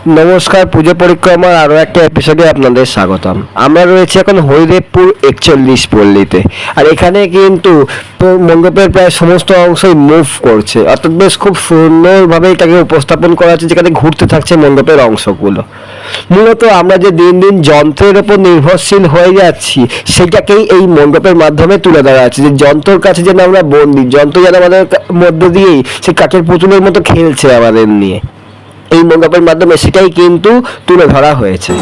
নমস্কার, পুজো পরিক্রমার আরও একটা এপিসোডে আপনাদের স্বাগতম। আমরা রয়েছি এখন হরিদেবপুর 41 পল্লীতে। আর এখানে কিন্তু মণ্ডপের প্রায় সমস্ত অংশই মুভ করছে, অর্থাৎ বেশ খুব সুন্দরভাবে এটাকে উপস্থাপন করা হচ্ছে, যেখানে ঘুরতে থাকছে মণ্ডপের অংশগুলো। মূলত আমরা যে দিন দিন যন্ত্রের ওপর নির্ভরশীল হয়ে যাচ্ছি, সেটাকেই এই মণ্ডপের মাধ্যমে তুলে ধরা আছে, যে যন্ত্রের কাছে যেন আমরা বন্দী, যন্ত্র যেন আমাদের মধ্যে দিয়েই সেই কাঠের পুতুলের মতো খেলছে আমাদের নিয়ে। এই মণ্ডপের মাধ্যমে সেটাই কিন্তু তুলে ধরা হয়েছে।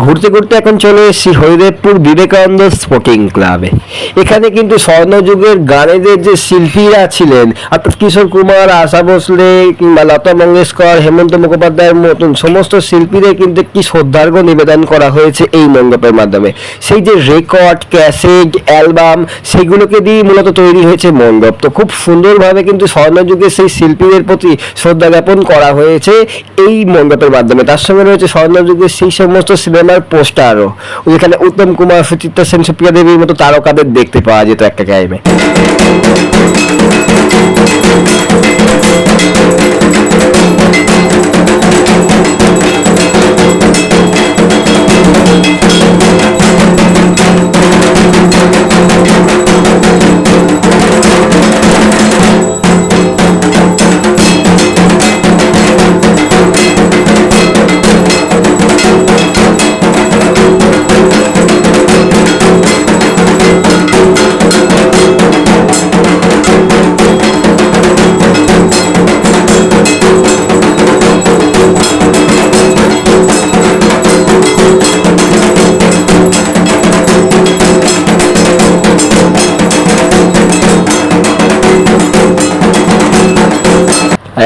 ঘুরতে ঘুরতে এখন চলে এসেছি হরিদেবপুর বিবেকানন্দ স্পোর্টিং ক্লাবে। এখানে কিন্তু স্বর্ণযুগের গানেদের যে শিল্পীরা ছিলেন, অর্থাৎ কিশোর কুমার, আশা ভোসলে কিংবা লতা মঙ্গেশকর, হেমন্ত মুখোপাধ্যায়ের মতন সমস্ত শিল্পীদের কিন্তু একটি শ্রদ্ধার্ঘ্য নিবেদন করা হয়েছে এই মণ্ডপের মাধ্যমে। সেই যে রেকর্ড, ক্যাসেট, অ্যালবাম, সেগুলোকে দিয়ে মূলত তৈরি হয়েছে মণ্ডপ। তো খুব সুন্দরভাবে কিন্তু স্বর্ণযুগের সেই শিল্পীদের প্রতি শ্রদ্ধা জ্ঞাপন করা হয়েছে এই মণ্ডপের মাধ্যমে। তার সঙ্গে রয়েছে স্বর্ণযুগের সেই সমস্ত সিনেমার পোস্টারও, যেখানে উত্তম কুমার, সুচিত্রা সেন, সুপ্রিয়া দেবীর মতো তারকাদের দেখতে পাওয়া যেত একটা টাইমে।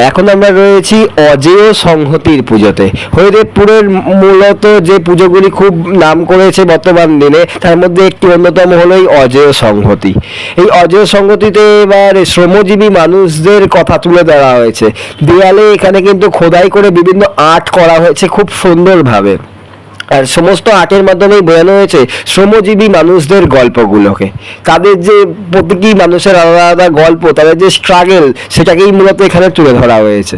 এখন আমরা রয়েছি অজেয় সংহতির পুজোতে। হরিদেবপুরের মূলত যে পুজোগুলি খুব নাম করেছে বর্তমান দিনে, তার মধ্যে একটি অন্যতম হলো এই অজেয় সংহতি। এই অজেয় সংহতিতে এবার শ্রমজীবী মানুষদের কথা তুলে ধরা হয়েছে। দেয়ালে এখানে কিন্তু খোদাই করে বিভিন্ন আর্ট করা হয়েছে খুব সুন্দরভাবে। আর সমস্ত আর্টের মাধ্যমেই বোঝানো হয়েছে শ্রমজীবী মানুষদের গল্পগুলোকে। তাদের যে প্রতিটি মানুষের আলাদা আলাদা গল্প, তাদের যে স্ট্রাগল, সেটাকেই মূলত এখানে তুলে ধরা হয়েছে।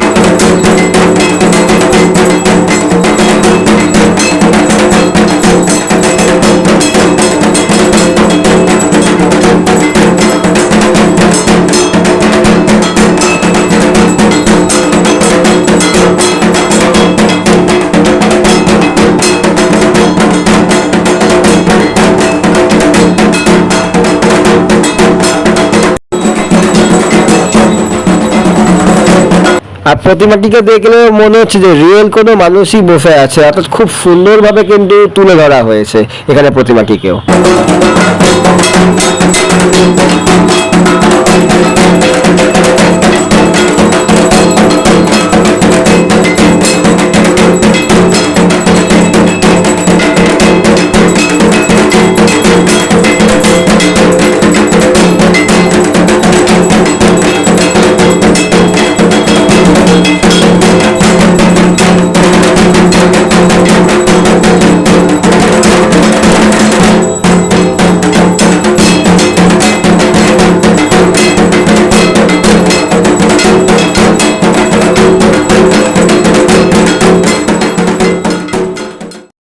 আর প্রতিমাটিকে দেখলে মনে হচ্ছে যে রিয়েল কোনো মানুষই বসে আছে, অর্থাৎ খুব সুন্দরভাবে কিন্তু তুলে ধরা হয়েছে এখানে প্রতিমাটিকেও।